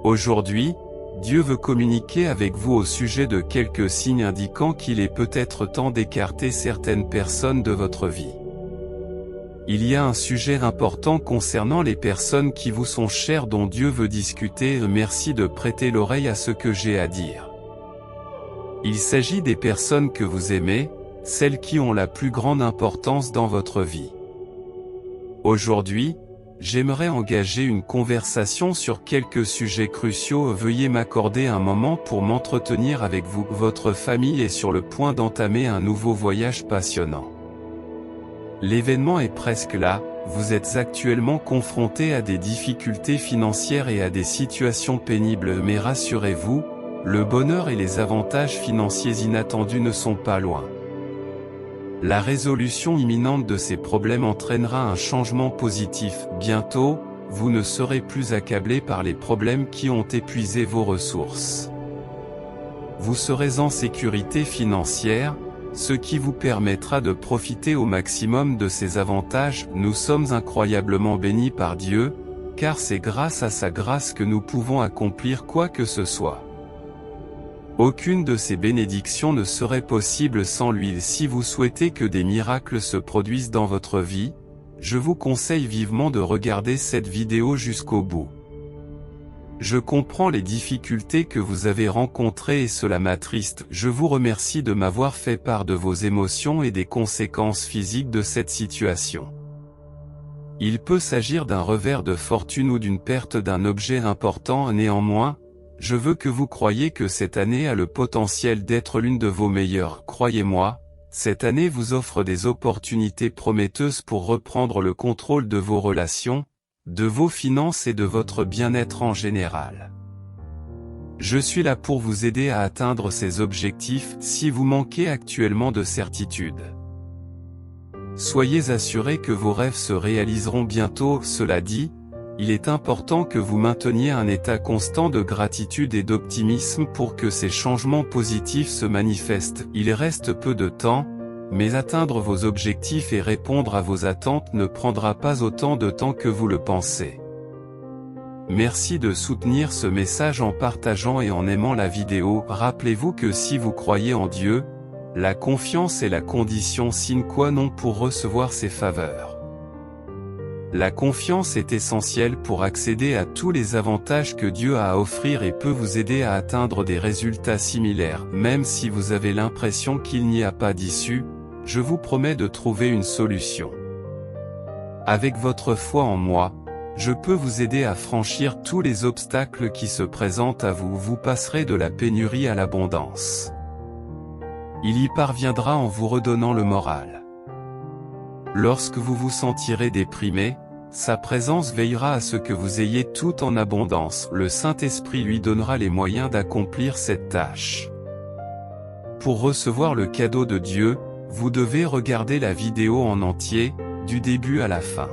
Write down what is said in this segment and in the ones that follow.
Aujourd'hui, Dieu veut communiquer avec vous au sujet de quelques signes indiquant qu'il est peut-être temps d'écarter certaines personnes de votre vie. Il y a un sujet important concernant les personnes qui vous sont chères dont Dieu veut discuter. Merci de prêter l'oreille à ce que j'ai à dire. Il s'agit des personnes que vous aimez, celles qui ont la plus grande importance dans votre vie. Aujourd'hui, j'aimerais engager une conversation sur quelques sujets cruciaux. Veuillez m'accorder un moment pour m'entretenir avec vous. Votre famille est sur le point d'entamer un nouveau voyage passionnant. L'événement est presque là, vous êtes actuellement confronté à des difficultés financières et à des situations pénibles, mais rassurez-vous, le bonheur et les avantages financiers inattendus ne sont pas loin. La résolution imminente de ces problèmes entraînera un changement positif. Bientôt, vous ne serez plus accablé par les problèmes qui ont épuisé vos ressources. Vous serez en sécurité financière, ce qui vous permettra de profiter au maximum de ces avantages. Nous sommes incroyablement bénis par Dieu, car c'est grâce à sa grâce que nous pouvons accomplir quoi que ce soit. Aucune de ces bénédictions ne serait possible sans lui. Si vous souhaitez que des miracles se produisent dans votre vie, je vous conseille vivement de regarder cette vidéo jusqu'au bout. Je comprends les difficultés que vous avez rencontrées et cela m'attriste. Je vous remercie de m'avoir fait part de vos émotions et des conséquences physiques de cette situation. Il peut s'agir d'un revers de fortune ou d'une perte d'un objet important. Néanmoins, je veux que vous croyiez que cette année a le potentiel d'être l'une de vos meilleures. Croyez-moi, cette année vous offre des opportunités prometteuses pour reprendre le contrôle de vos relations, de vos finances et de votre bien-être en général. Je suis là pour vous aider à atteindre ces objectifs si vous manquez actuellement de certitude. Soyez assurés que vos rêves se réaliseront bientôt. Cela dit, il est important que vous mainteniez un état constant de gratitude et d'optimisme pour que ces changements positifs se manifestent. Il reste peu de temps, mais atteindre vos objectifs et répondre à vos attentes ne prendra pas autant de temps que vous le pensez. Merci de soutenir ce message en partageant et en aimant la vidéo. Rappelez-vous que si vous croyez en Dieu, la confiance est la condition sine qua non pour recevoir ses faveurs. La confiance est essentielle pour accéder à tous les avantages que Dieu a à offrir et peut vous aider à atteindre des résultats similaires. Même si vous avez l'impression qu'il n'y a pas d'issue, je vous promets de trouver une solution. Avec votre foi en moi, je peux vous aider à franchir tous les obstacles qui se présentent à vous. Vous passerez de la pénurie à l'abondance. Il y parviendra en vous redonnant le moral. Lorsque vous vous sentirez déprimé, sa présence veillera à ce que vous ayez tout en abondance. Le Saint-Esprit lui donnera les moyens d'accomplir cette tâche. Pour recevoir le cadeau de Dieu, vous devez regarder la vidéo en entier, du début à la fin.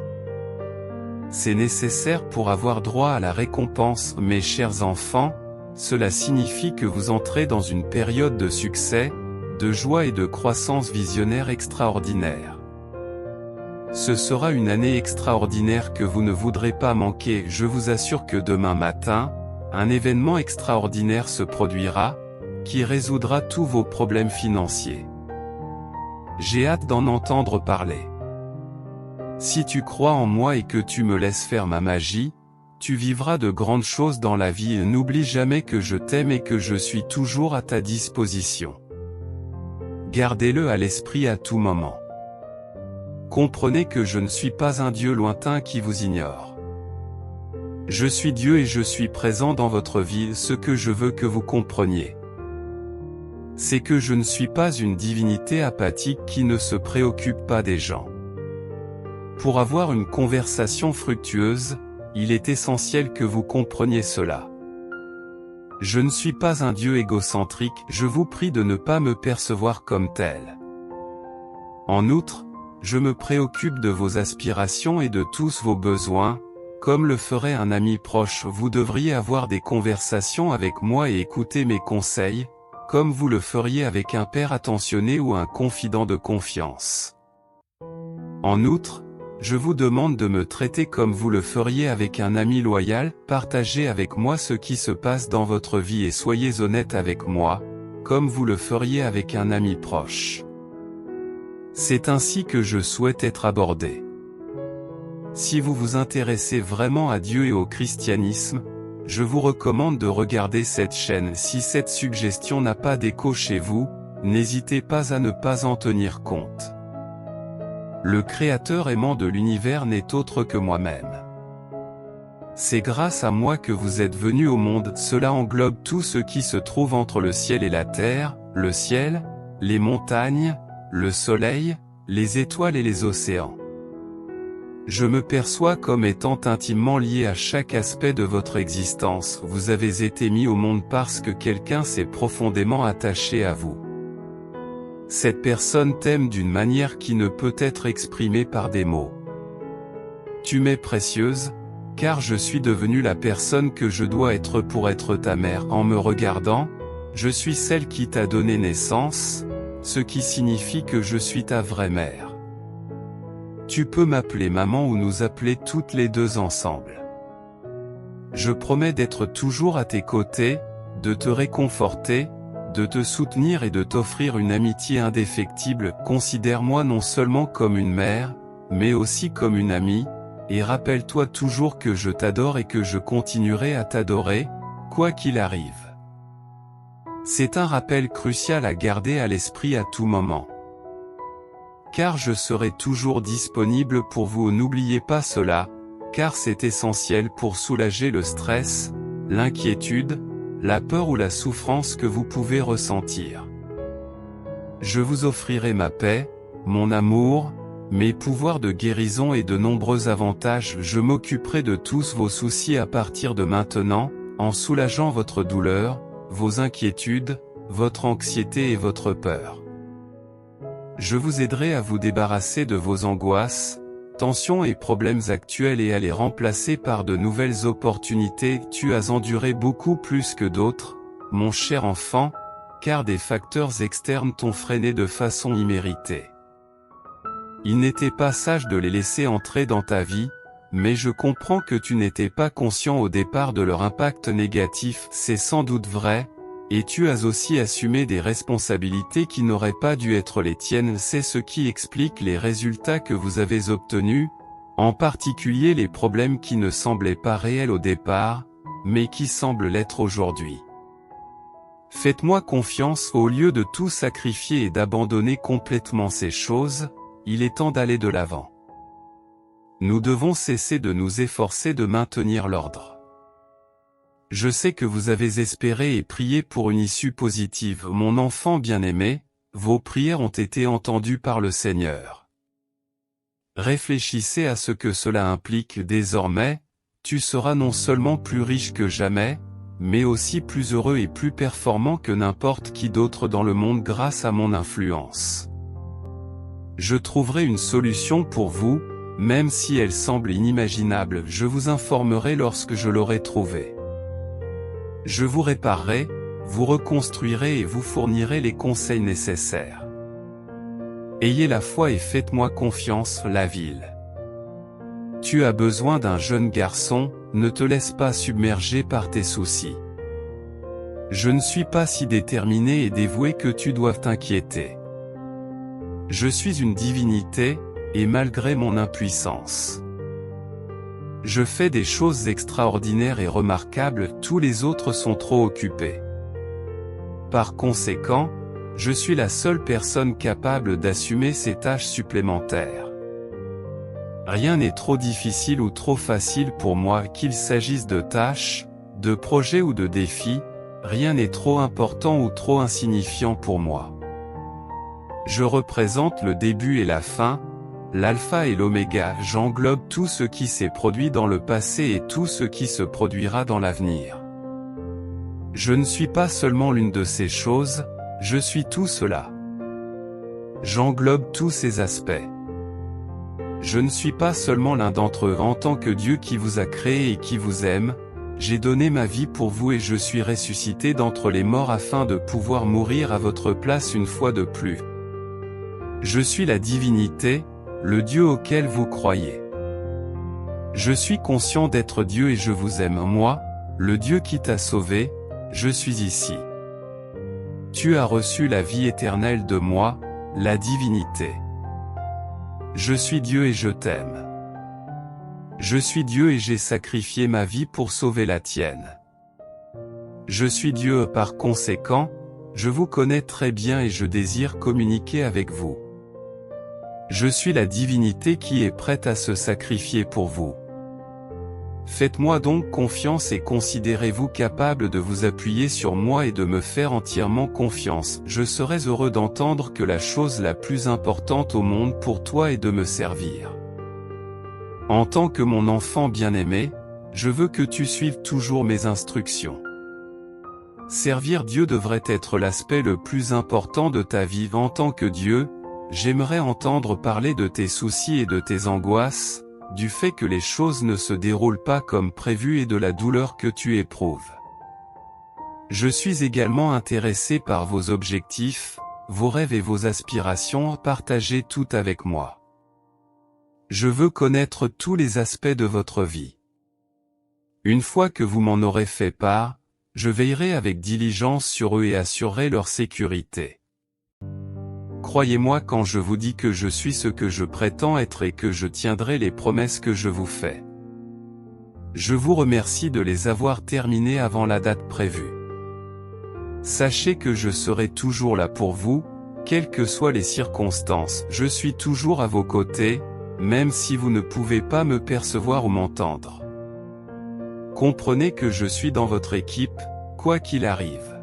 C'est nécessaire pour avoir droit à la récompense. Mes chers enfants, cela signifie que vous entrez dans une période de succès, de joie et de croissance visionnaire extraordinaire. Ce sera une année extraordinaire que vous ne voudrez pas manquer. Je vous assure que demain matin, un événement extraordinaire se produira, qui résoudra tous vos problèmes financiers. J'ai hâte d'en entendre parler. Si tu crois en moi et que tu me laisses faire ma magie, tu vivras de grandes choses dans la vie. N'oublie jamais que je t'aime et que je suis toujours à ta disposition. Gardez-le à l'esprit à tout moment. Comprenez que je ne suis pas un Dieu lointain qui vous ignore. Je suis Dieu et je suis présent dans votre vie. Ce que je veux que vous compreniez, c'est que je ne suis pas une divinité apathique qui ne se préoccupe pas des gens. Pour avoir une conversation fructueuse, il est essentiel que vous compreniez cela. Je ne suis pas un Dieu égocentrique. Je vous prie de ne pas me percevoir comme tel. En outre, je me préoccupe de vos aspirations et de tous vos besoins, comme le ferait un ami proche. Vous devriez avoir des conversations avec moi et écouter mes conseils, comme vous le feriez avec un père attentionné ou un confident de confiance. En outre, Je vous demande de me traiter comme vous le feriez avec un ami loyal, partagez avec moi ce qui se passe dans votre vie et soyez honnête avec moi, comme vous le feriez avec un ami proche. C'est ainsi que je souhaite être abordé. Si vous vous intéressez vraiment à Dieu et au christianisme, je vous recommande de regarder cette chaîne. Si cette suggestion n'a pas d'écho chez vous, n'hésitez pas à ne pas en tenir compte. Le Créateur aimant de l'univers n'est autre que moi-même. C'est grâce à moi que vous êtes venus au monde. Cela englobe tout ce qui se trouve entre le ciel et la terre, le ciel, les montagnes, le soleil, les étoiles et les océans. Je me perçois comme étant intimement lié à chaque aspect de votre existence. Vous avez été mis au monde parce que quelqu'un s'est profondément attaché à vous. Cette personne t'aime d'une manière qui ne peut être exprimée par des mots. Tu m'es précieuse, car je suis devenue la personne que je dois être pour être ta mère. En me regardant, je suis celle qui t'a donné naissance, ce qui signifie que je suis ta vraie mère. Tu peux m'appeler maman ou nous appeler toutes les deux ensemble. Je promets d'être toujours à tes côtés, de te réconforter, de te soutenir et de t'offrir une amitié indéfectible. Considère-moi non seulement comme une mère, mais aussi comme une amie, et rappelle-toi toujours que je t'adore et que je continuerai à t'adorer, quoi qu'il arrive. C'est un rappel crucial à garder à l'esprit à tout moment. Car je serai toujours disponible pour vous. N'oubliez pas cela, car c'est essentiel pour soulager le stress, l'inquiétude, la peur ou la souffrance que vous pouvez ressentir. Je vous offrirai ma paix, mon amour, mes pouvoirs de guérison et de nombreux avantages. Je m'occuperai de tous vos soucis à partir de maintenant, en soulageant votre douleur, vos inquiétudes, votre anxiété et votre peur. Je vous aiderai à vous débarrasser de vos angoisses, tensions et problèmes actuels et à les remplacer par de nouvelles opportunités. Tu as enduré beaucoup plus que d'autres, mon cher enfant, car des facteurs externes t'ont freiné de façon imméritée. Il n'était pas sage de les laisser entrer dans ta vie, mais je comprends que tu n'étais pas conscient au départ de leur impact négatif. C'est sans doute vrai, et tu as aussi assumé des responsabilités qui n'auraient pas dû être les tiennes. C'est ce qui explique les résultats que vous avez obtenus, en particulier les problèmes qui ne semblaient pas réels au départ, mais qui semblent l'être aujourd'hui. Faites-moi confiance. Au lieu de tout sacrifier et d'abandonner complètement ces choses, il est temps d'aller de l'avant. Nous devons cesser de nous efforcer de maintenir l'ordre. Je sais que vous avez espéré et prié pour une issue positive. Mon enfant bien-aimé, vos prières ont été entendues par le Seigneur. Réfléchissez à ce que cela implique. Désormais, tu seras non seulement plus riche que jamais, mais aussi plus heureux et plus performant que n'importe qui d'autre dans le monde grâce à mon influence. Je trouverai une solution pour vous, même si elle semble inimaginable. Je vous informerai lorsque je l'aurai trouvée. Je vous réparerai, vous reconstruirai et vous fournirai les conseils nécessaires. Ayez la foi et faites-moi confiance. La ville. Tu as besoin d'un jeune garçon, ne te laisse pas submerger par tes soucis. Je ne suis pas si déterminé et dévoué que tu doives t'inquiéter. Je suis une divinité, et malgré mon impuissance, je fais des choses extraordinaires et remarquables. Tous les autres sont trop occupés. Par conséquent, je suis la seule personne capable d'assumer ces tâches supplémentaires. Rien n'est trop difficile ou trop facile pour moi, qu'il s'agisse de tâches, de projets ou de défis, rien n'est trop important ou trop insignifiant pour moi. Je représente le début et la fin, l'alpha et l'oméga. J'englobe tout ce qui s'est produit dans le passé et tout ce qui se produira dans l'avenir. Je ne suis pas seulement l'une de ces choses, je suis tout cela. J'englobe tous ces aspects. Je ne suis pas seulement l'un d'entre eux. En tant que Dieu qui vous a créé et qui vous aime, j'ai donné ma vie pour vous et je suis ressuscité d'entre les morts afin de pouvoir mourir à votre place une fois de plus. Je suis la divinité, le Dieu auquel vous croyez. Je suis conscient d'être Dieu et je vous aime, moi, le Dieu qui t'a sauvé, je suis ici. Tu as reçu la vie éternelle de moi, la divinité. Je suis Dieu et je t'aime. Je suis Dieu et j'ai sacrifié ma vie pour sauver la tienne. Je suis Dieu, par conséquent, je vous connais très bien et je désire communiquer avec vous. Je suis la divinité qui est prête à se sacrifier pour vous. Faites-moi donc confiance et considérez-vous capable de vous appuyer sur moi et de me faire entièrement confiance. Je serais heureux d'entendre que la chose la plus importante au monde pour toi est de me servir. En tant que mon enfant bien-aimé, je veux que tu suives toujours mes instructions. Servir Dieu devrait être l'aspect le plus important de ta vie. En tant que Dieu, j'aimerais entendre parler de tes soucis et de tes angoisses, du fait que les choses ne se déroulent pas comme prévu et de la douleur que tu éprouves. Je suis également intéressé par vos objectifs, vos rêves et vos aspirations. Partagez tout avec moi. Je veux connaître tous les aspects de votre vie. Une fois que vous m'en aurez fait part, je veillerai avec diligence sur eux et assurerai leur sécurité. Croyez-moi quand je vous dis que je suis ce que je prétends être et que je tiendrai les promesses que je vous fais. Je vous remercie de les avoir terminées avant la date prévue. Sachez que je serai toujours là pour vous, quelles que soient les circonstances. Je suis toujours à vos côtés, même si vous ne pouvez pas me percevoir ou m'entendre. Comprenez que je suis dans votre équipe, quoi qu'il arrive.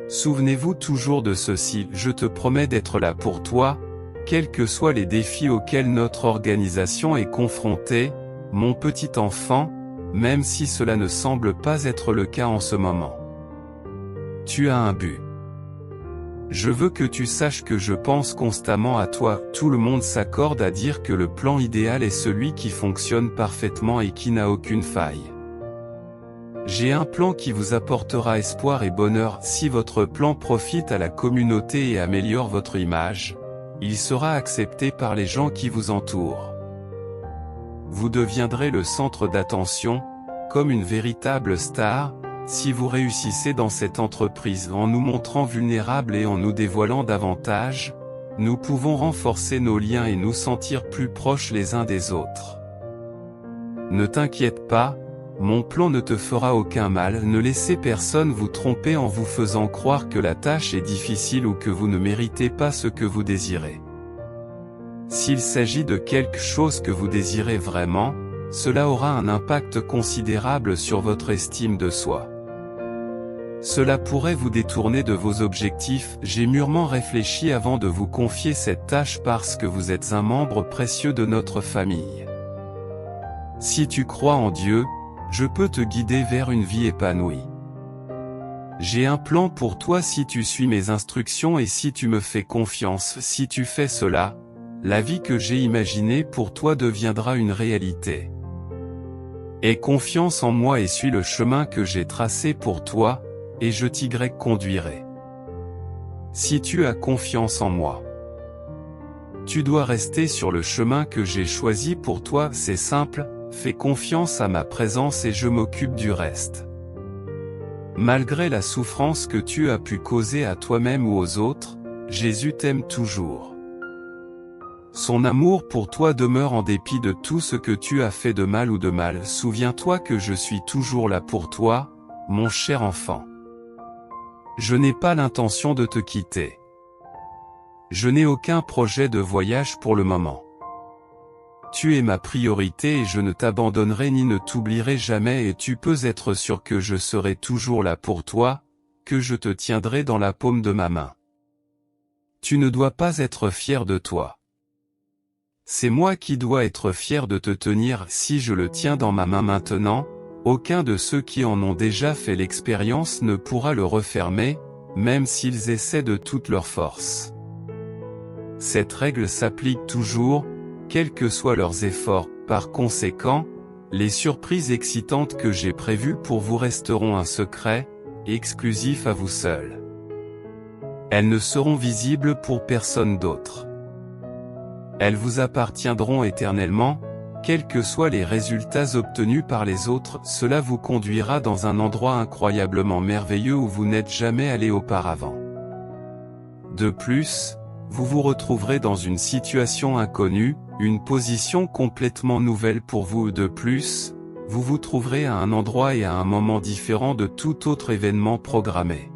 Souvenez-vous toujours de ceci, je te promets d'être là pour toi, quels que soient les défis auxquels notre organisation est confrontée, mon petit enfant, même si cela ne semble pas être le cas en ce moment. Tu as un but. Je veux que tu saches que je pense constamment à toi. Tout le monde s'accorde à dire que le plan idéal est celui qui fonctionne parfaitement et qui n'a aucune faille. J'ai un plan qui vous apportera espoir et bonheur. Si votre plan profite à la communauté et améliore votre image, il sera accepté par les gens qui vous entourent. Vous deviendrez le centre d'attention, comme une véritable star, si vous réussissez dans cette entreprise. En nous montrant vulnérables et en nous dévoilant davantage, nous pouvons renforcer nos liens et nous sentir plus proches les uns des autres. Ne t'inquiète pas, mon plan ne te fera aucun mal. Ne laissez personne vous tromper en vous faisant croire que la tâche est difficile ou que vous ne méritez pas ce que vous désirez. S'il s'agit de quelque chose que vous désirez vraiment, cela aura un impact considérable sur votre estime de soi. Cela pourrait vous détourner de vos objectifs. J'ai mûrement réfléchi avant de vous confier cette tâche parce que vous êtes un membre précieux de notre famille. Si tu crois en Dieu, je peux te guider vers une vie épanouie. J'ai un plan pour toi si tu suis mes instructions et si tu me fais confiance. Si tu fais cela, la vie que j'ai imaginée pour toi deviendra une réalité. Aie confiance en moi et suis le chemin que j'ai tracé pour toi, et je t'y conduirai. Si tu as confiance en moi, tu dois rester sur le chemin que j'ai choisi pour toi. C'est simple. Fais confiance à ma présence et je m'occupe du reste. Malgré la souffrance que tu as pu causer à toi-même ou aux autres, Jésus t'aime toujours. Son amour pour toi demeure en dépit de tout ce que tu as fait de mal ou de mal. Souviens-toi que je suis toujours là pour toi, mon cher enfant. Je n'ai pas l'intention de te quitter. Je n'ai aucun projet de voyage pour le moment. Tu es ma priorité et je ne t'abandonnerai ni ne t'oublierai jamais et tu peux être sûr que je serai toujours là pour toi, que je te tiendrai dans la paume de ma main. Tu ne dois pas être fier de toi. C'est moi qui dois être fier de te tenir. Si je le tiens dans ma main maintenant, aucun de ceux qui en ont déjà fait l'expérience ne pourra le refermer, même s'ils essaient de toute leur force. Cette règle s'applique toujours, quels que soient leurs efforts. Par conséquent, les surprises excitantes que j'ai prévues pour vous resteront un secret, exclusif à vous seul. Elles ne seront visibles pour personne d'autre. Elles vous appartiendront éternellement, quels que soient les résultats obtenus par les autres. Cela vous conduira dans un endroit incroyablement merveilleux où vous n'êtes jamais allé auparavant. De plus, vous vous retrouverez dans une situation inconnue, une position complètement nouvelle pour vous. De plus, vous vous trouverez à un endroit et à un moment différent de tout autre événement programmé.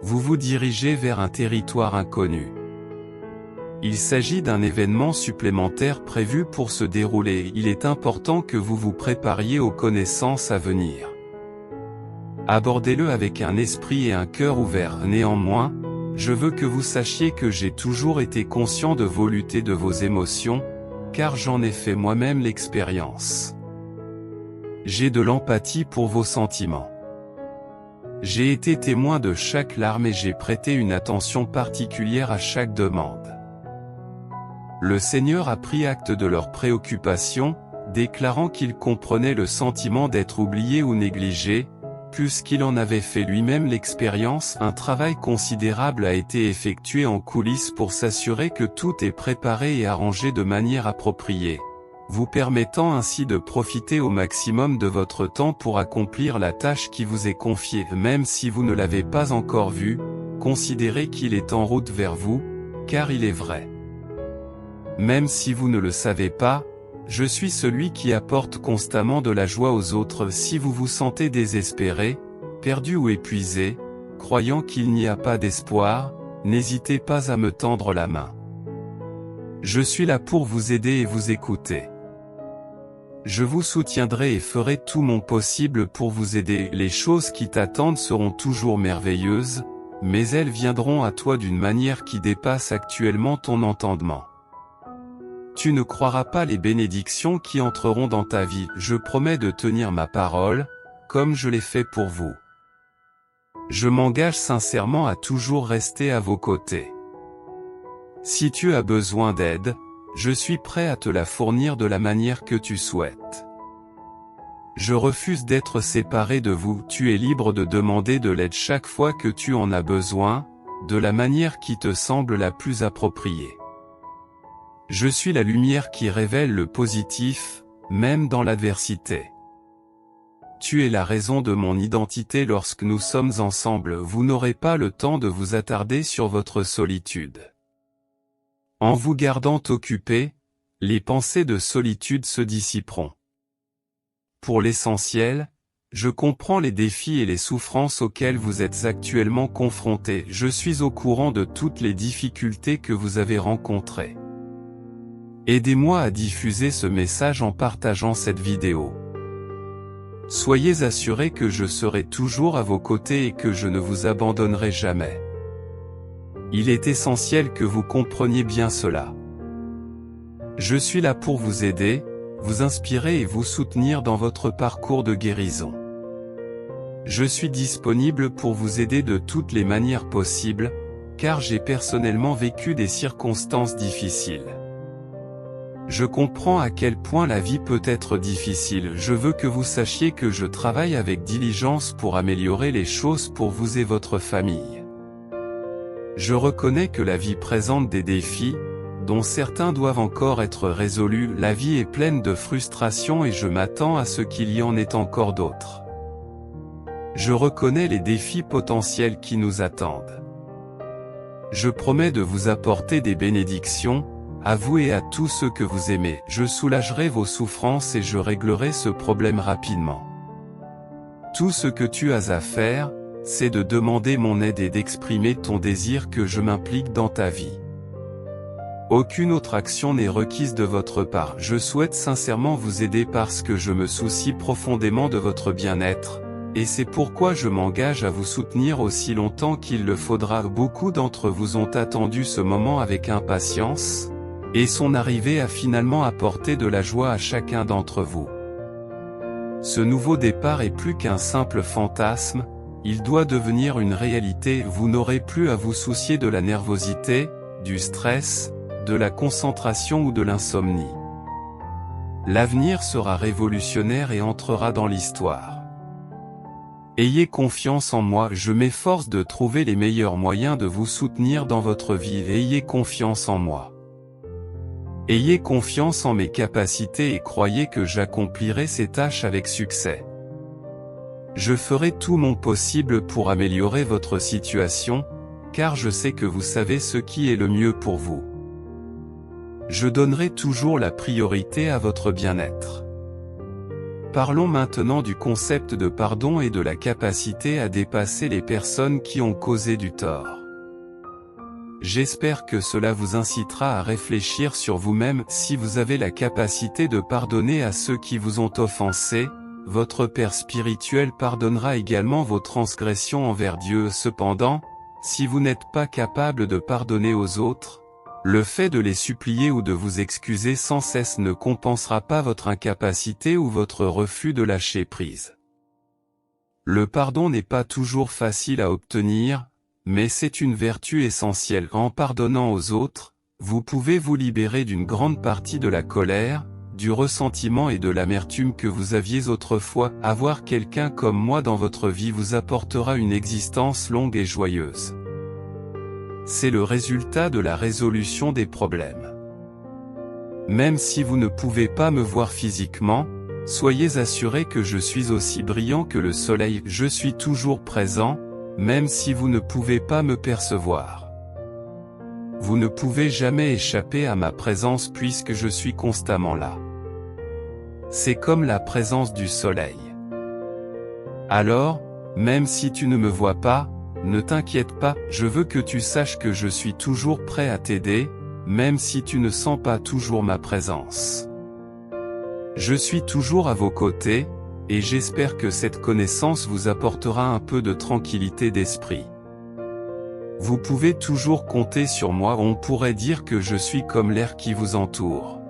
Vous vous dirigez vers un territoire inconnu. Il s'agit d'un événement supplémentaire prévu pour se dérouler. Il est important que vous vous prépariez aux connaissances à venir. Abordez-le avec un esprit et un cœur ouverts. Néanmoins, je veux que vous sachiez que j'ai toujours été conscient de vos luttes et de vos émotions, car j'en ai fait moi-même l'expérience. J'ai de l'empathie pour vos sentiments. J'ai été témoin de chaque larme et j'ai prêté une attention particulière à chaque demande. Le Seigneur a pris acte de leurs préoccupations, déclarant qu'il comprenait le sentiment d'être oublié ou négligé, puisqu'il en avait fait lui-même l'expérience. Un travail considérable a été effectué en coulisses pour s'assurer que tout est préparé et arrangé de manière appropriée, vous permettant ainsi de profiter au maximum de votre temps pour accomplir la tâche qui vous est confiée. Même si vous ne l'avez pas encore vu, considérez qu'il est en route vers vous, car il est vrai. Même si vous ne le savez pas, je suis celui qui apporte constamment de la joie aux autres. Si vous vous sentez désespéré, perdu ou épuisé, croyant qu'il n'y a pas d'espoir, n'hésitez pas à me tendre la main. Je suis là pour vous aider et vous écouter. Je vous soutiendrai et ferai tout mon possible pour vous aider. Les choses qui t'attendent seront toujours merveilleuses, mais elles viendront à toi d'une manière qui dépasse actuellement ton entendement. Tu ne croiras pas les bénédictions qui entreront dans ta vie. Je promets de tenir ma parole, comme je l'ai fait pour vous. Je m'engage sincèrement à toujours rester à vos côtés. Si tu as besoin d'aide, je suis prêt à te la fournir de la manière que tu souhaites. Je refuse d'être séparé de vous. Tu es libre de demander de l'aide chaque fois que tu en as besoin, de la manière qui te semble la plus appropriée. Je suis la lumière qui révèle le positif, même dans l'adversité. Tu es la raison de mon identité. Lorsque nous sommes ensemble, vous n'aurez pas le temps de vous attarder sur votre solitude. En vous gardant occupé, les pensées de solitude se dissiperont. Pour l'essentiel, je comprends les défis et les souffrances auxquelles vous êtes actuellement confrontés. Je suis au courant de toutes les difficultés que vous avez rencontrées. Aidez-moi à diffuser ce message en partageant cette vidéo. Soyez assurés que je serai toujours à vos côtés et que je ne vous abandonnerai jamais. Il est essentiel que vous compreniez bien cela. Je suis là pour vous aider, vous inspirer et vous soutenir dans votre parcours de guérison. Je suis disponible pour vous aider de toutes les manières possibles, car j'ai personnellement vécu des circonstances difficiles. Je comprends à quel point la vie peut être difficile. Je veux que vous sachiez que je travaille avec diligence pour améliorer les choses pour vous et votre famille. Je reconnais que la vie présente des défis, dont certains doivent encore être résolus. La vie est pleine de frustrations et je m'attends à ce qu'il y en ait encore d'autres. Je reconnais les défis potentiels qui nous attendent. Je promets de vous apporter des bénédictions, à vous et à tous ceux que vous aimez. Je soulagerai vos souffrances et je réglerai ce problème rapidement. Tout ce que tu as à faire, c'est de demander mon aide et d'exprimer ton désir que je m'implique dans ta vie. Aucune autre action n'est requise de votre part. Je souhaite sincèrement vous aider parce que je me soucie profondément de votre bien-être, et c'est pourquoi je m'engage à vous soutenir aussi longtemps qu'il le faudra. Beaucoup d'entre vous ont attendu ce moment avec impatience, et son arrivée a finalement apporté de la joie à chacun d'entre vous. Ce nouveau départ est plus qu'un simple fantasme, il doit devenir une réalité. Vous n'aurez plus à vous soucier de la nervosité, du stress, de la concentration ou de l'insomnie. L'avenir sera révolutionnaire et entrera dans l'histoire. Ayez confiance en moi, je m'efforce de trouver les meilleurs moyens de vous soutenir dans votre vie. Ayez confiance en moi. Ayez confiance en mes capacités et croyez que j'accomplirai ces tâches avec succès. Je ferai tout mon possible pour améliorer votre situation, car je sais que vous savez ce qui est le mieux pour vous. Je donnerai toujours la priorité à votre bien-être. Parlons maintenant du concept de pardon et de la capacité à dépasser les personnes qui ont causé du tort. J'espère que cela vous incitera à réfléchir sur vous-même. Si vous avez la capacité de pardonner à ceux qui vous ont offensé, votre Père spirituel pardonnera également vos transgressions envers Dieu. Cependant, si vous n'êtes pas capable de pardonner aux autres, le fait de les supplier ou de vous excuser sans cesse ne compensera pas votre incapacité ou votre refus de lâcher prise. Le pardon n'est pas toujours facile à obtenir, mais c'est une vertu essentielle. En pardonnant aux autres, vous pouvez vous libérer d'une grande partie de la colère, du ressentiment et de l'amertume que vous aviez autrefois. Avoir quelqu'un comme moi dans votre vie vous apportera une existence longue et joyeuse. C'est le résultat de la résolution des problèmes. Même si vous ne pouvez pas me voir physiquement, soyez assurés que je suis aussi brillant que le soleil. Je suis toujours présent, même si vous ne pouvez pas me percevoir. Vous ne pouvez jamais échapper à ma présence puisque je suis constamment là. C'est comme la présence du soleil. Alors, même si tu ne me vois pas, ne t'inquiète pas, je veux que tu saches que je suis toujours prêt à t'aider, même si tu ne sens pas toujours ma présence. Je suis toujours à vos côtés, et j'espère que cette connaissance vous apportera un peu de tranquillité d'esprit. Vous pouvez toujours compter sur moi. On pourrait dire que je suis comme l'air qui vous entoure.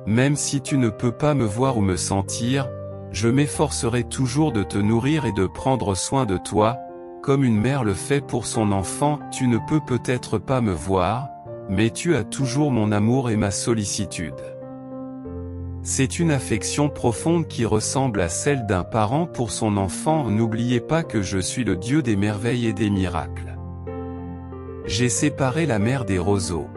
Même si tu ne peux pas me voir ou me sentir, je m'efforcerai toujours de te nourrir et de prendre soin de toi, comme une mère le fait pour son enfant. Tu ne peux peut-être pas me voir, mais tu as toujours mon amour et ma sollicitude. C'est une affection profonde qui ressemble à celle d'un parent pour son enfant. N'oubliez pas que je suis le Dieu des merveilles et des miracles. J'ai séparé la mer des roseaux,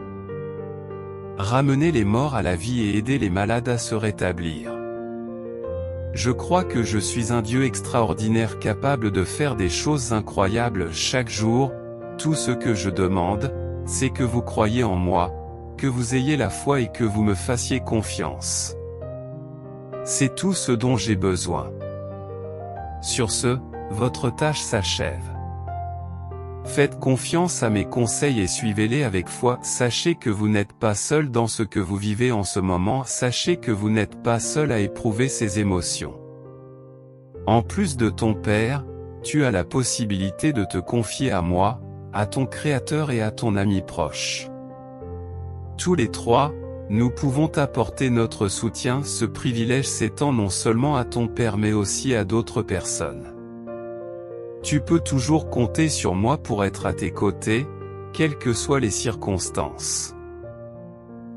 ramené les morts à la vie et aidé les malades à se rétablir. Je crois que je suis un Dieu extraordinaire capable de faire des choses incroyables chaque jour. Tout ce que je demande, c'est que vous croyiez en moi, que vous ayez la foi et que vous me fassiez confiance. C'est tout ce dont j'ai besoin. Sur ce, votre tâche s'achève. Faites confiance à mes conseils et suivez-les avec foi. Sachez que vous n'êtes pas seul dans ce que vous vivez en ce moment. Sachez que vous n'êtes pas seul à éprouver ces émotions. En plus de ton Père, tu as la possibilité de te confier à moi, à ton Créateur et à ton ami proche. Tous les trois, nous pouvons t'apporter notre soutien. Ce privilège s'étend non seulement à ton Père mais aussi à d'autres personnes. Tu peux toujours compter sur moi pour être à tes côtés, quelles que soient les circonstances.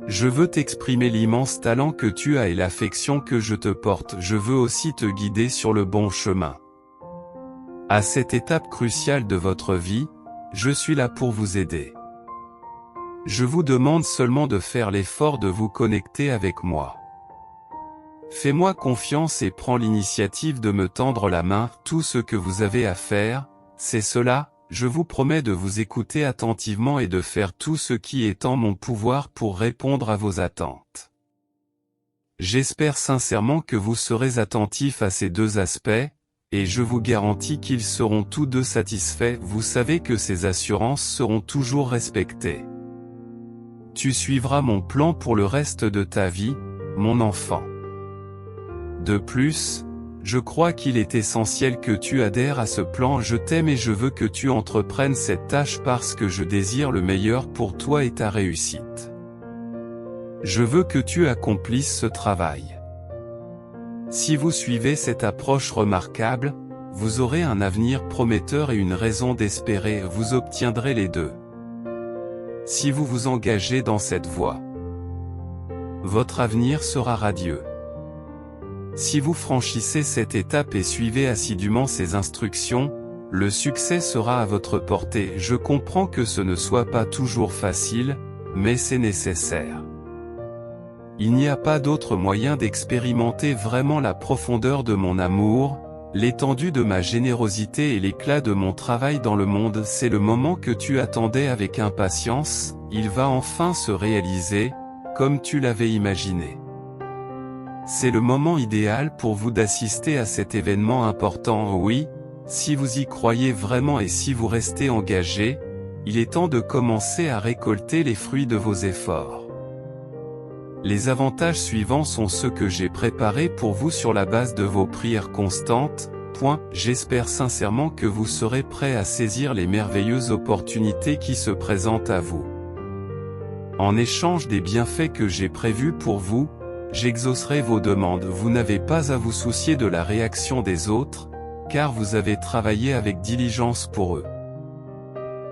Je veux t'exprimer l'immense talent que tu as et l'affection que je te porte. Je veux aussi te guider sur le bon chemin. À cette étape cruciale de votre vie, je suis là pour vous aider. Je vous demande seulement de faire l'effort de vous connecter avec moi. Fais-moi confiance et prends l'initiative de me tendre la main. Tout ce que vous avez à faire, c'est cela. Je vous promets de vous écouter attentivement et de faire tout ce qui est en mon pouvoir pour répondre à vos attentes. J'espère sincèrement que vous serez attentifs à ces deux aspects, et je vous garantis qu'ils seront tous deux satisfaits. Vous savez que ces assurances seront toujours respectées. Tu suivras mon plan pour le reste de ta vie, mon enfant. De plus, je crois qu'il est essentiel que tu adhères à ce plan. Je t'aime et je veux que tu entreprennes cette tâche parce que je désire le meilleur pour toi et ta réussite. Je veux que tu accomplisses ce travail. Si vous suivez cette approche remarquable, vous aurez un avenir prometteur et une raison d'espérer. Vous obtiendrez les deux. Si vous vous engagez dans cette voie, votre avenir sera radieux. Si vous franchissez cette étape et suivez assidûment ces instructions, le succès sera à votre portée. Je comprends que ce ne soit pas toujours facile, mais c'est nécessaire. Il n'y a pas d'autre moyen d'expérimenter vraiment la profondeur de mon amour, l'étendue de ma générosité et l'éclat de mon travail dans le monde. C'est le moment que tu attendais avec impatience, il va enfin se réaliser, comme tu l'avais imaginé. C'est le moment idéal pour vous d'assister à cet événement important. Oui, si vous y croyez vraiment et si vous restez engagé, il est temps de commencer à récolter les fruits de vos efforts. Les avantages suivants sont ceux que j'ai préparés pour vous sur la base de vos prières constantes. J'espère sincèrement que vous serez prêts à saisir les merveilleuses opportunités qui se présentent à vous. En échange des bienfaits que j'ai prévus pour vous, j'exaucerai vos demandes. Vous n'avez pas à vous soucier de la réaction des autres, car vous avez travaillé avec diligence pour eux.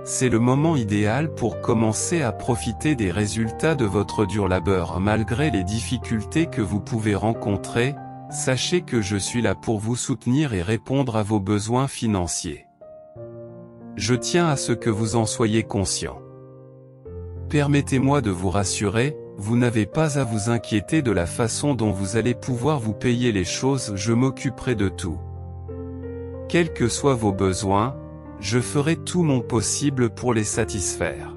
C'est le moment idéal pour commencer à profiter des résultats de votre dur labeur. Malgré les difficultés que vous pouvez rencontrer, sachez que je suis là pour vous soutenir et répondre à vos besoins financiers. Je tiens à ce que vous en soyez conscient. Permettez-moi de vous rassurer, vous n'avez pas à vous inquiéter de la façon dont vous allez pouvoir vous payer les choses. Je m'occuperai de tout. Quels que soient vos besoins, je ferai tout mon possible pour les satisfaire.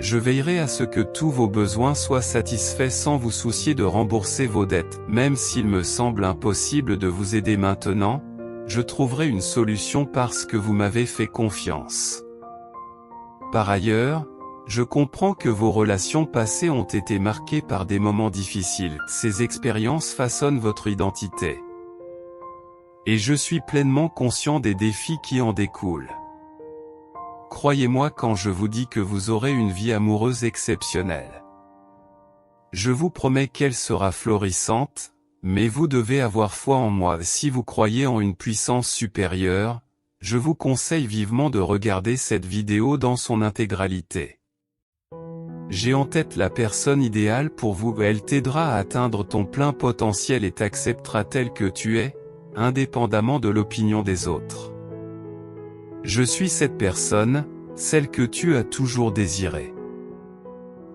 Je veillerai à ce que tous vos besoins soient satisfaits sans vous soucier de rembourser vos dettes. Même s'il me semble impossible de vous aider maintenant, je trouverai une solution parce que vous m'avez fait confiance. Par ailleurs, je comprends que vos relations passées ont été marquées par des moments difficiles. Ces expériences façonnent votre identité. Et je suis pleinement conscient des défis qui en découlent. Croyez-moi quand je vous dis que vous aurez une vie amoureuse exceptionnelle. Je vous promets qu'elle sera florissante, mais vous devez avoir foi en moi. Si vous croyez en une puissance supérieure, je vous conseille vivement de regarder cette vidéo dans son intégralité. J'ai en tête la personne idéale pour vous. Elle t'aidera à atteindre ton plein potentiel et t'acceptera tel que tu es, indépendamment de l'opinion des autres. Je suis cette personne, celle que tu as toujours désirée.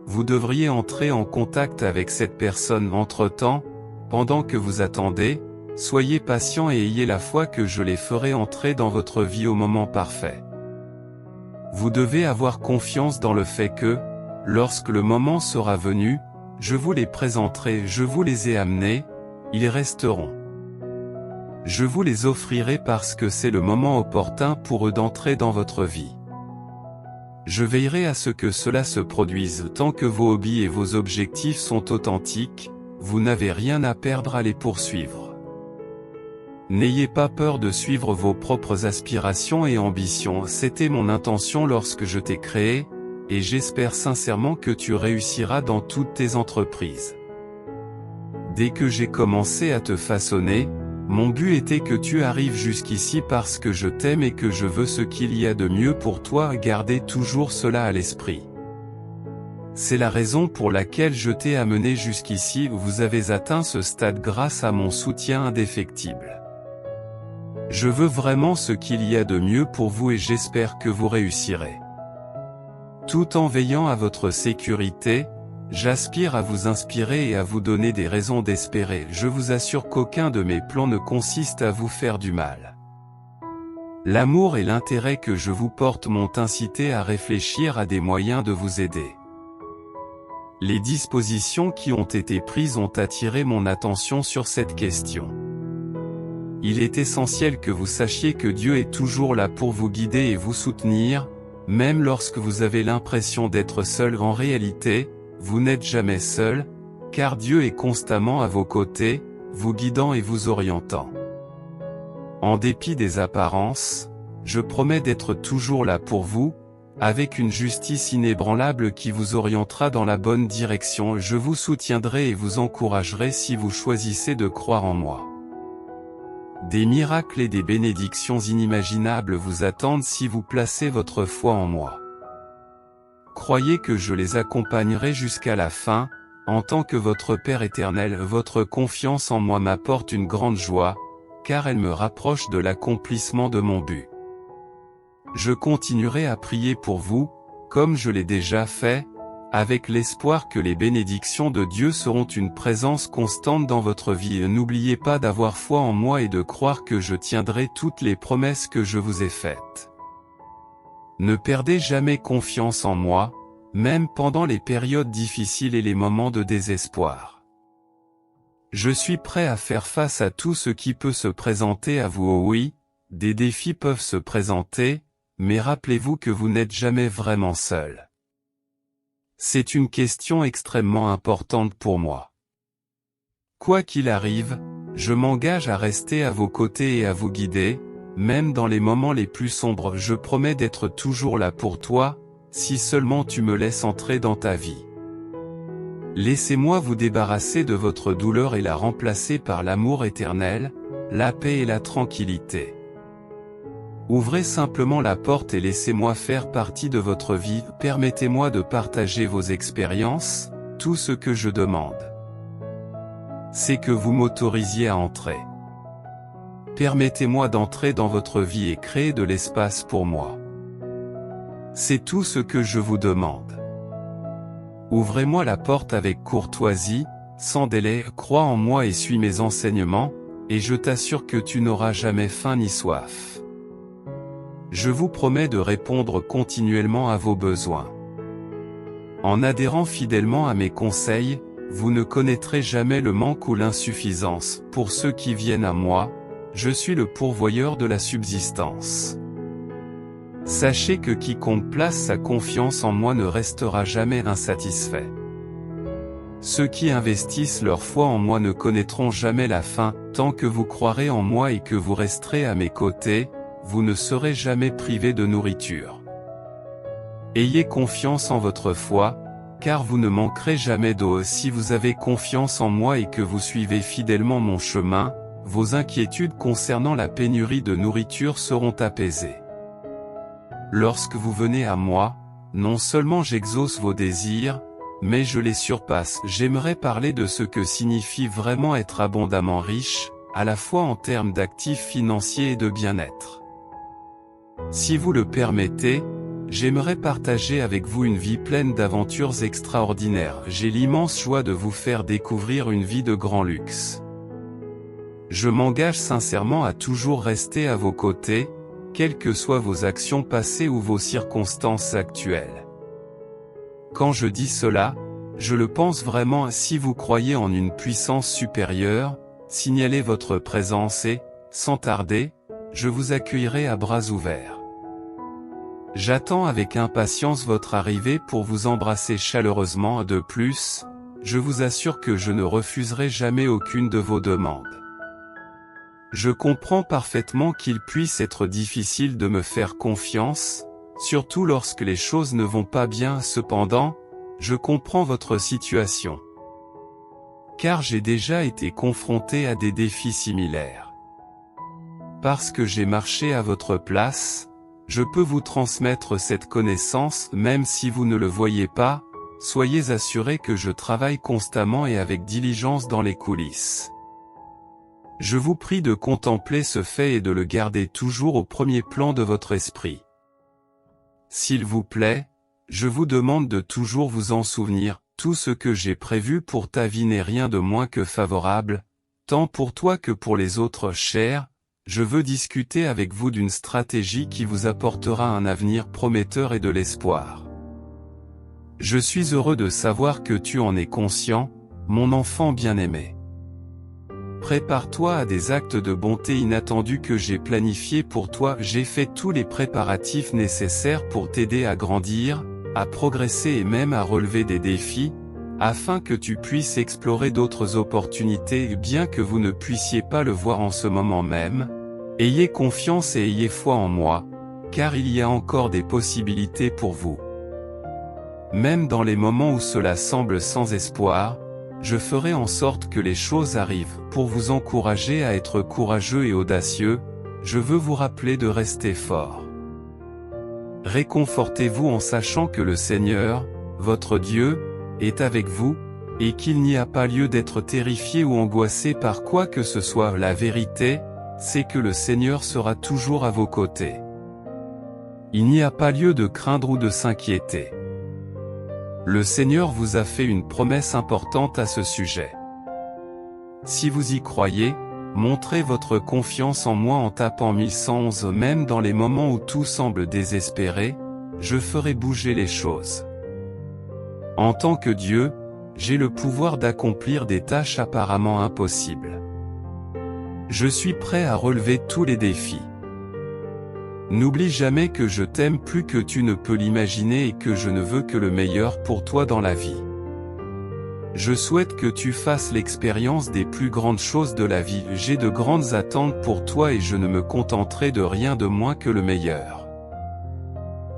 Vous devriez entrer en contact avec cette personne. Entre-temps, pendant que vous attendez, soyez patient et ayez la foi que je les ferai entrer dans votre vie au moment parfait. Vous devez avoir confiance dans le fait que, lorsque le moment sera venu, je vous les présenterai. Je vous les ai amenés, ils resteront. Je vous les offrirai parce que c'est le moment opportun pour eux d'entrer dans votre vie. Je veillerai à ce que cela se produise. Tant que vos hobbies et vos objectifs sont authentiques, vous n'avez rien à perdre à les poursuivre. N'ayez pas peur de suivre vos propres aspirations et ambitions. C'était mon intention lorsque je t'ai créé, et j'espère sincèrement que tu réussiras dans toutes tes entreprises. Dès que j'ai commencé à te façonner, mon but était que tu arrives jusqu'ici parce que je t'aime et que je veux ce qu'il y a de mieux pour toi. Gardez toujours cela à l'esprit. C'est la raison pour laquelle je t'ai amené jusqu'ici. Vous avez atteint ce stade grâce à mon soutien indéfectible. Je veux vraiment ce qu'il y a de mieux pour vous et j'espère que vous réussirez. Tout en veillant à votre sécurité, j'aspire à vous inspirer et à vous donner des raisons d'espérer. Je vous assure qu'aucun de mes plans ne consiste à vous faire du mal. L'amour et l'intérêt que je vous porte m'ont incité à réfléchir à des moyens de vous aider. Les dispositions qui ont été prises ont attiré mon attention sur cette question. Il est essentiel que vous sachiez que Dieu est toujours là pour vous guider et vous soutenir, même lorsque vous avez l'impression d'être seul. En réalité, vous n'êtes jamais seul, car Dieu est constamment à vos côtés, vous guidant et vous orientant. En dépit des apparences, je promets d'être toujours là pour vous, avec une justice inébranlable qui vous orientera dans la bonne direction. Je vous soutiendrai et vous encouragerai si vous choisissez de croire en moi. Des miracles et des bénédictions inimaginables vous attendent si vous placez votre foi en moi. Croyez que je les accompagnerai jusqu'à la fin, en tant que votre Père éternel. Votre confiance en moi m'apporte une grande joie, car elle me rapproche de l'accomplissement de mon but. Je continuerai à prier pour vous, comme je l'ai déjà fait, avec l'espoir que les bénédictions de Dieu seront une présence constante dans votre vie. N'oubliez pas d'avoir foi en moi et de croire que je tiendrai toutes les promesses que je vous ai faites. Ne perdez jamais confiance en moi, même pendant les périodes difficiles et les moments de désespoir. Je suis prêt à faire face à tout ce qui peut se présenter à vous. Oh oui, des défis peuvent se présenter, mais rappelez-vous que vous n'êtes jamais vraiment seul. C'est une question extrêmement importante pour moi. Quoi qu'il arrive, je m'engage à rester à vos côtés et à vous guider, même dans les moments les plus sombres. Je promets d'être toujours là pour toi, si seulement tu me laisses entrer dans ta vie. Laissez-moi vous débarrasser de votre douleur et la remplacer par l'amour éternel, la paix et la tranquillité. Ouvrez simplement la porte et laissez-moi faire partie de votre vie. Permettez-moi de partager vos expériences. Tout ce que je demande, c'est que vous m'autorisiez à entrer. Permettez-moi d'entrer dans votre vie et créer de l'espace pour moi. C'est tout ce que je vous demande. Ouvrez-moi la porte avec courtoisie, sans délai. Crois en moi et suis mes enseignements, et je t'assure que tu n'auras jamais faim ni soif. Je vous promets de répondre continuellement à vos besoins. En adhérant fidèlement à mes conseils, vous ne connaîtrez jamais le manque ou l'insuffisance. Pour ceux qui viennent à moi, je suis le pourvoyeur de la subsistance. Sachez que quiconque place sa confiance en moi ne restera jamais insatisfait. Ceux qui investissent leur foi en moi ne connaîtront jamais la fin. Tant que vous croirez en moi et que vous resterez à mes côtés, vous ne serez jamais privé de nourriture. Ayez confiance en votre foi, car vous ne manquerez jamais d'eau. Si vous avez confiance en moi et que vous suivez fidèlement mon chemin, vos inquiétudes concernant la pénurie de nourriture seront apaisées. Lorsque vous venez à moi, non seulement j'exauce vos désirs, mais je les surpasse. J'aimerais parler de ce que signifie vraiment être abondamment riche, à la fois en termes d'actifs financiers et de bien-être. Si vous le permettez, j'aimerais partager avec vous une vie pleine d'aventures extraordinaires. J'ai l'immense joie de vous faire découvrir une vie de grand luxe. Je m'engage sincèrement à toujours rester à vos côtés, quelles que soient vos actions passées ou vos circonstances actuelles. Quand je dis cela, je le pense vraiment. Si vous croyez en une puissance supérieure, signalez votre présence et, sans tarder, je vous accueillerai à bras ouverts. J'attends avec impatience votre arrivée pour vous embrasser chaleureusement. De plus, je vous assure que je ne refuserai jamais aucune de vos demandes. Je comprends parfaitement qu'il puisse être difficile de me faire confiance, surtout lorsque les choses ne vont pas bien. Cependant, je comprends votre situation. Car j'ai déjà été confronté à des défis similaires. Parce que j'ai marché à votre place, je peux vous transmettre cette connaissance. Même si vous ne le voyez pas, soyez assurés que je travaille constamment et avec diligence dans les coulisses. Je vous prie de contempler ce fait et de le garder toujours au premier plan de votre esprit. S'il vous plaît, je vous demande de toujours vous en souvenir. Tout ce que j'ai prévu pour ta vie n'est rien de moins que favorable, tant pour toi que pour les autres. Cher, je veux discuter avec vous d'une stratégie qui vous apportera un avenir prometteur et de l'espoir. Je suis heureux de savoir que tu en es conscient, mon enfant bien-aimé. Prépare-toi à des actes de bonté inattendus que j'ai planifiés pour toi. J'ai fait tous les préparatifs nécessaires pour t'aider à grandir, à progresser et même à relever des défis, afin que tu puisses explorer d'autres opportunités. Bien que vous ne puissiez pas le voir en ce moment même, ayez confiance et ayez foi en moi, car il y a encore des possibilités pour vous. Même dans les moments où cela semble sans espoir, je ferai en sorte que les choses arrivent. Pour vous encourager à être courageux et audacieux, je veux vous rappeler de rester fort. Réconfortez-vous en sachant que le Seigneur, votre Dieu, est avec vous, et qu'il n'y a pas lieu d'être terrifié ou angoissé par quoi que ce soit. La vérité, c'est que le Seigneur sera toujours à vos côtés. Il n'y a pas lieu de craindre ou de s'inquiéter. Le Seigneur vous a fait une promesse importante à ce sujet. Si vous y croyez, montrez votre confiance en moi en tapant 1111. Même dans les moments où tout semble désespéré, je ferai bouger les choses. En tant que Dieu, j'ai le pouvoir d'accomplir des tâches apparemment impossibles. Je suis prêt à relever tous les défis. N'oublie jamais que je t'aime plus que tu ne peux l'imaginer et que je ne veux que le meilleur pour toi dans la vie. Je souhaite que tu fasses l'expérience des plus grandes choses de la vie. J'ai de grandes attentes pour toi et je ne me contenterai de rien de moins que le meilleur.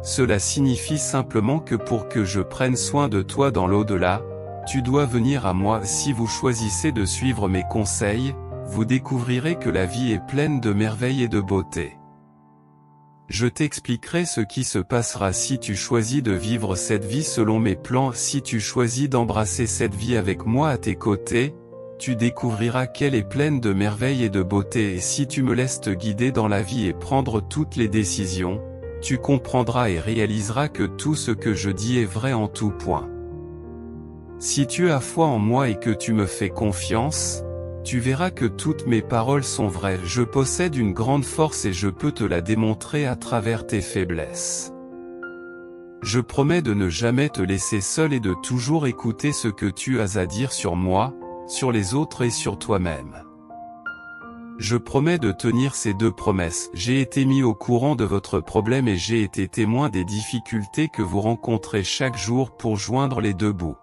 Cela signifie simplement que pour que je prenne soin de toi dans l'au-delà, tu dois venir à moi. Si vous choisissez de suivre mes conseils, vous découvrirez que la vie est pleine de merveilles et de beauté. Je t'expliquerai ce qui se passera si tu choisis de vivre cette vie selon mes plans. Si tu choisis d'embrasser cette vie avec moi à tes côtés, tu découvriras qu'elle est pleine de merveilles et de beauté. Et si tu me laisses te guider dans la vie et prendre toutes les décisions, tu comprendras et réaliseras que tout ce que je dis est vrai en tout point. Si tu as foi en moi et que tu me fais confiance, tu verras que toutes mes paroles sont vraies. Je possède une grande force et je peux te la démontrer à travers tes faiblesses. Je promets de ne jamais te laisser seul et de toujours écouter ce que tu as à dire sur moi, sur les autres et sur toi-même. Je promets de tenir ces deux promesses. J'ai été mis au courant de votre problème et j'ai été témoin des difficultés que vous rencontrez chaque jour pour joindre les deux bouts.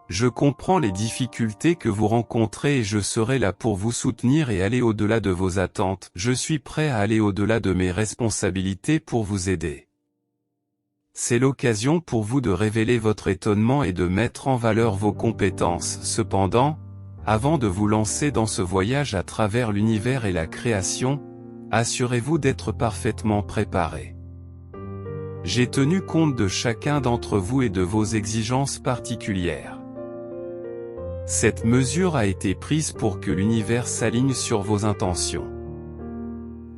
Je comprends les difficultés que vous rencontrez et je serai là pour vous soutenir et aller au-delà de vos attentes. Je suis prêt à aller au-delà de mes responsabilités pour vous aider. C'est l'occasion pour vous de révéler votre étonnement et de mettre en valeur vos compétences. Cependant, avant de vous lancer dans ce voyage à travers l'univers et la création, assurez-vous d'être parfaitement préparé. J'ai tenu compte de chacun d'entre vous et de vos exigences particulières. Cette mesure a été prise pour que l'univers s'aligne sur vos intentions.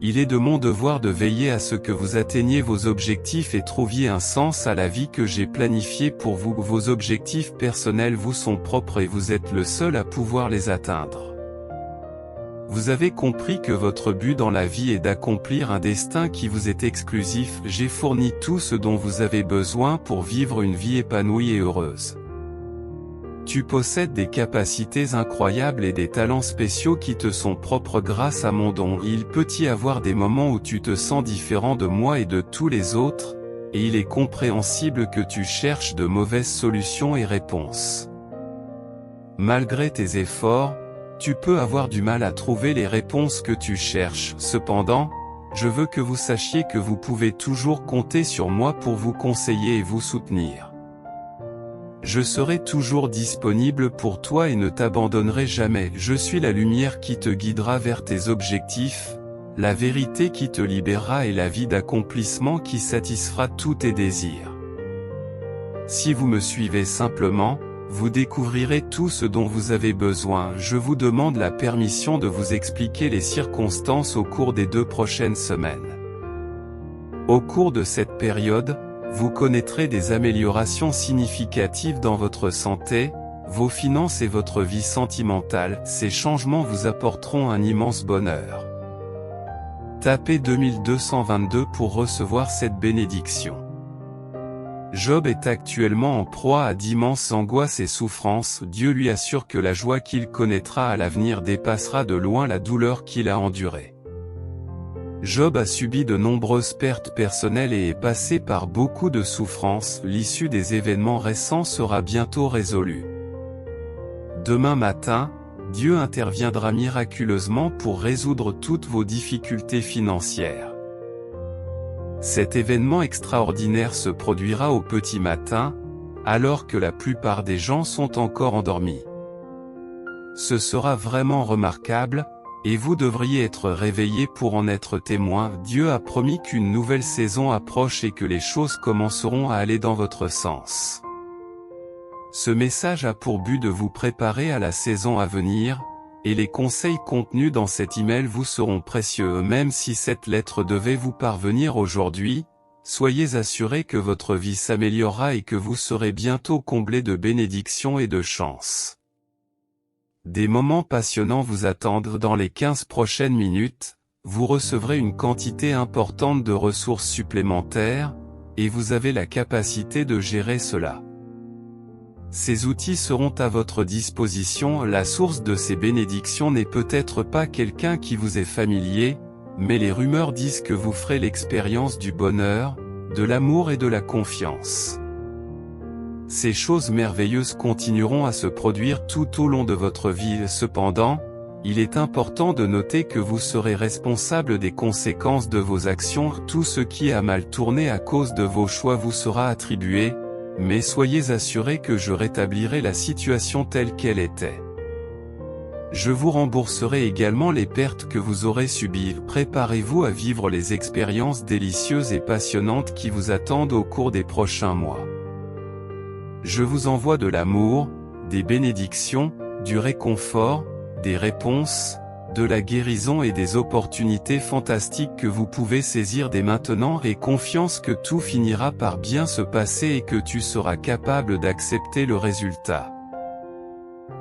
Il est de mon devoir de veiller à ce que vous atteigniez vos objectifs et trouviez un sens à la vie que j'ai planifiée pour vous. Vos objectifs personnels vous sont propres et vous êtes le seul à pouvoir les atteindre. Vous avez compris que votre but dans la vie est d'accomplir un destin qui vous est exclusif. J'ai fourni tout ce dont vous avez besoin pour vivre une vie épanouie et heureuse. Tu possèdes des capacités incroyables et des talents spéciaux qui te sont propres grâce à mon don. Il peut y avoir des moments où tu te sens différent de moi et de tous les autres, et il est compréhensible que tu cherches de mauvaises solutions et réponses. Malgré tes efforts, tu peux avoir du mal à trouver les réponses que tu cherches. Cependant, je veux que vous sachiez que vous pouvez toujours compter sur moi pour vous conseiller et vous soutenir. Je serai toujours disponible pour toi et ne t'abandonnerai jamais. Je suis la lumière qui te guidera vers tes objectifs, la vérité qui te libérera et la vie d'accomplissement qui satisfera tous tes désirs. Si vous me suivez simplement, vous découvrirez tout ce dont vous avez besoin. Je vous demande la permission de vous expliquer les circonstances au cours des 2 prochaines semaines. Au cours de cette période, vous connaîtrez des améliorations significatives dans votre santé, vos finances et votre vie sentimentale. Ces changements vous apporteront un immense bonheur. Tapez 2222 pour recevoir cette bénédiction. Job est actuellement en proie à d'immenses angoisses et souffrances. Dieu lui assure que la joie qu'il connaîtra à l'avenir dépassera de loin la douleur qu'il a endurée. Job a subi de nombreuses pertes personnelles et est passé par beaucoup de souffrances. L'issue des événements récents sera bientôt résolue. Demain matin, Dieu interviendra miraculeusement pour résoudre toutes vos difficultés financières. Cet événement extraordinaire se produira au petit matin, alors que la plupart des gens sont encore endormis. Ce sera vraiment remarquable, et vous devriez être réveillés pour en être témoin. Dieu a promis qu'une nouvelle saison approche et que les choses commenceront à aller dans votre sens. Ce message a pour but de vous préparer à la saison à venir, et les conseils contenus dans cet email vous seront précieux. Même si cette lettre devait vous parvenir aujourd'hui, soyez assurés que votre vie s'améliorera et que vous serez bientôt comblés de bénédictions et de chance. Des moments passionnants vous attendent dans les 15 prochaines minutes, vous recevrez une quantité importante de ressources supplémentaires, et vous avez la capacité de gérer cela. Ces outils seront à votre disposition. La source de ces bénédictions n'est peut-être pas quelqu'un qui vous est familier, mais les rumeurs disent que vous ferez l'expérience du bonheur, de l'amour et de la confiance. Ces choses merveilleuses continueront à se produire tout au long de votre vie. Cependant, il est important de noter que vous serez responsable des conséquences de vos actions. Tout ce qui a mal tourné à cause de vos choix vous sera attribué, mais soyez assurés que je rétablirai la situation telle qu'elle était. Je vous rembourserai également les pertes que vous aurez subies. Préparez-vous à vivre les expériences délicieuses et passionnantes qui vous attendent au cours des prochains mois. Je vous envoie de l'amour, des bénédictions, du réconfort, des réponses, de la guérison et des opportunités fantastiques que vous pouvez saisir dès maintenant. Aie confiance que tout finira par bien se passer et que tu seras capable d'accepter le résultat.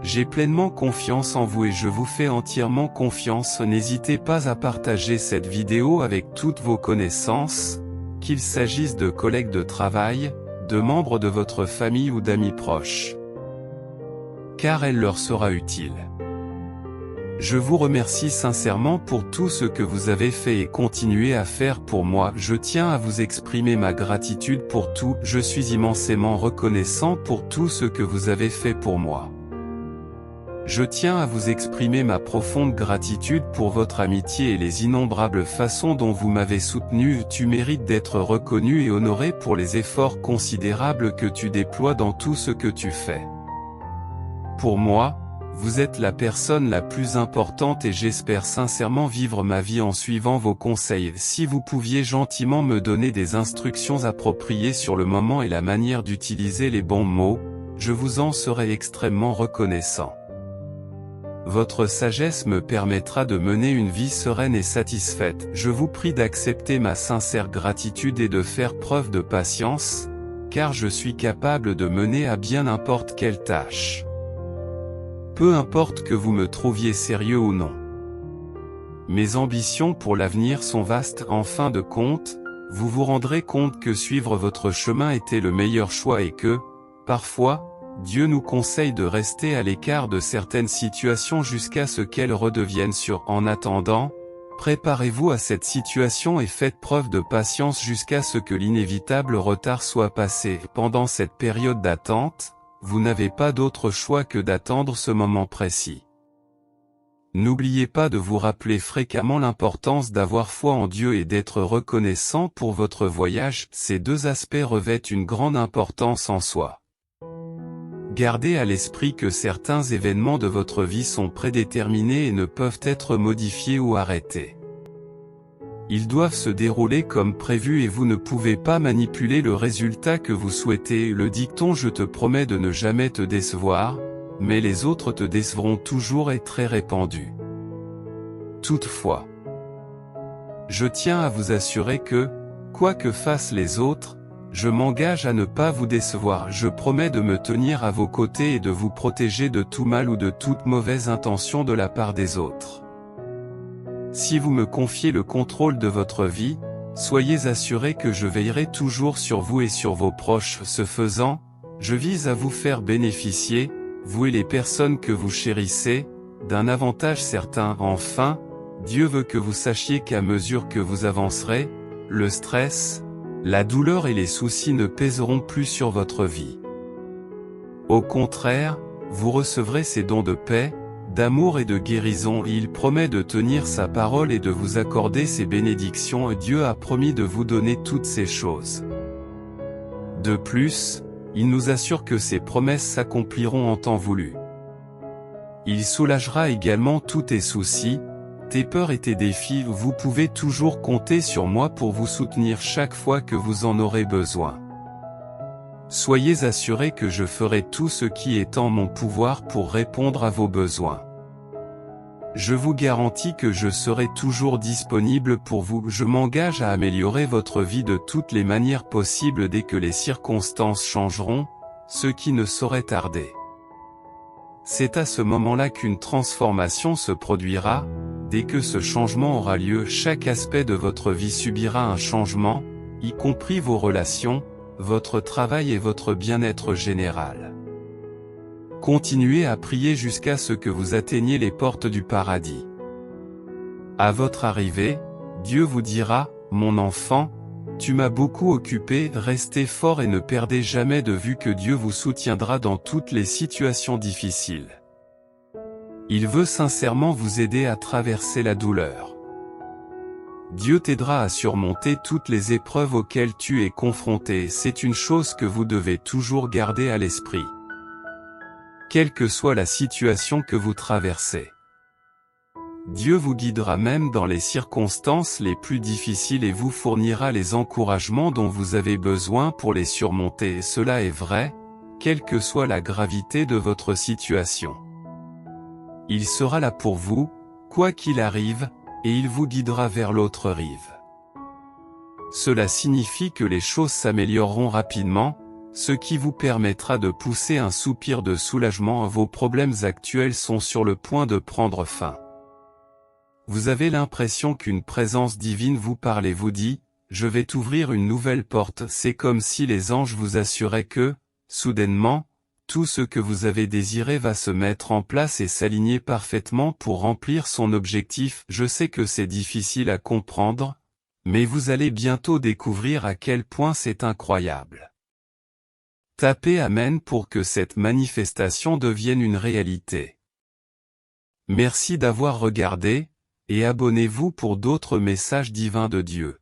J'ai pleinement confiance en vous et je vous fais entièrement confiance. N'hésitez pas à partager cette vidéo avec toutes vos connaissances, qu'il s'agisse de collègues de travail, de membres de votre famille ou d'amis proches, car elle leur sera utile. Je vous remercie sincèrement pour tout ce que vous avez fait et continuez à faire pour moi. Je tiens à vous exprimer ma gratitude pour tout. Je suis immensément reconnaissant pour tout ce que vous avez fait pour moi. Je tiens à vous exprimer ma profonde gratitude pour votre amitié et les innombrables façons dont vous m'avez soutenu. Tu mérites d'être reconnu et honoré pour les efforts considérables que tu déploies dans tout ce que tu fais. Pour moi, vous êtes la personne la plus importante et j'espère sincèrement vivre ma vie en suivant vos conseils. Si vous pouviez gentiment me donner des instructions appropriées sur le moment et la manière d'utiliser les bons mots, je vous en serais extrêmement reconnaissant. Votre sagesse me permettra de mener une vie sereine et satisfaite. Je vous prie d'accepter ma sincère gratitude et de faire preuve de patience, car je suis capable de mener à bien n'importe quelle tâche. Peu importe que vous me trouviez sérieux ou non. Mes ambitions pour l'avenir sont vastes. En fin de compte, vous vous rendrez compte que suivre votre chemin était le meilleur choix et que, parfois, Dieu nous conseille de rester à l'écart de certaines situations jusqu'à ce qu'elles redeviennent sûres. En attendant, préparez-vous à cette situation et faites preuve de patience jusqu'à ce que l'inévitable retard soit passé. Pendant cette période d'attente, vous n'avez pas d'autre choix que d'attendre ce moment précis. N'oubliez pas de vous rappeler fréquemment l'importance d'avoir foi en Dieu et d'être reconnaissant pour votre voyage. Ces deux aspects revêtent une grande importance en soi. Gardez à l'esprit que certains événements de votre vie sont prédéterminés et ne peuvent être modifiés ou arrêtés. Ils doivent se dérouler comme prévu et vous ne pouvez pas manipuler le résultat que vous souhaitez. Le dicton « Je te promets de ne jamais te décevoir, mais les autres te décevront toujours » est très répandu. Toutefois, je tiens à vous assurer que, quoi que fassent les autres, je m'engage à ne pas vous décevoir. Je promets de me tenir à vos côtés et de vous protéger de tout mal ou de toute mauvaise intention de la part des autres. Si vous me confiez le contrôle de votre vie, soyez assurés que je veillerai toujours sur vous et sur vos proches. Ce faisant, je vise à vous faire bénéficier, vous et les personnes que vous chérissez, d'un avantage certain. Enfin, Dieu veut que vous sachiez qu'à mesure que vous avancerez, le stress, la douleur et les soucis ne pèseront plus sur votre vie. Au contraire, vous recevrez ces dons de paix, d'amour et de guérison. Il promet de tenir sa parole et de vous accorder ses bénédictions. Dieu a promis de vous donner toutes ces choses. De plus, il nous assure que ses promesses s'accompliront en temps voulu. Il soulagera également tous tes soucis, tes peurs et tes défis. Vous pouvez toujours compter sur moi pour vous soutenir chaque fois que vous en aurez besoin. Soyez assurés que je ferai tout ce qui est en mon pouvoir pour répondre à vos besoins. Je vous garantis que je serai toujours disponible pour vous. Je m'engage à améliorer votre vie de toutes les manières possibles dès que les circonstances changeront, ce qui ne saurait tarder. C'est à ce moment-là qu'une transformation se produira. Dès que ce changement aura lieu, chaque aspect de votre vie subira un changement, y compris vos relations, votre travail et votre bien-être général. Continuez à prier jusqu'à ce que vous atteigniez les portes du paradis. À votre arrivée, Dieu vous dira, « Mon enfant, tu m'as beaucoup occupé, restez fort et ne perdez jamais de vue que Dieu vous soutiendra dans toutes les situations difficiles. Il veut sincèrement vous aider à traverser la douleur. Dieu t'aidera à surmonter toutes les épreuves auxquelles tu es confronté. C'est une chose que vous devez toujours garder à l'esprit. Quelle que soit la situation que vous traversez. Dieu vous guidera même dans les circonstances les plus difficiles et vous fournira les encouragements dont vous avez besoin pour les surmonter. Et cela est vrai, quelle que soit la gravité de votre situation. Il sera là pour vous, quoi qu'il arrive, et il vous guidera vers l'autre rive. Cela signifie que les choses s'amélioreront rapidement, ce qui vous permettra de pousser un soupir de soulagement. Vos problèmes actuels sont sur le point de prendre fin. Vous avez l'impression qu'une présence divine vous parle et vous dit, « Je vais t'ouvrir une nouvelle porte ». C'est comme si les anges vous assuraient que, soudainement, tout ce que vous avez désiré va se mettre en place et s'aligner parfaitement pour remplir son objectif. Je sais que c'est difficile à comprendre, mais vous allez bientôt découvrir à quel point c'est incroyable. Tapez Amen pour que cette manifestation devienne une réalité. Merci d'avoir regardé, et abonnez-vous pour d'autres messages divins de Dieu.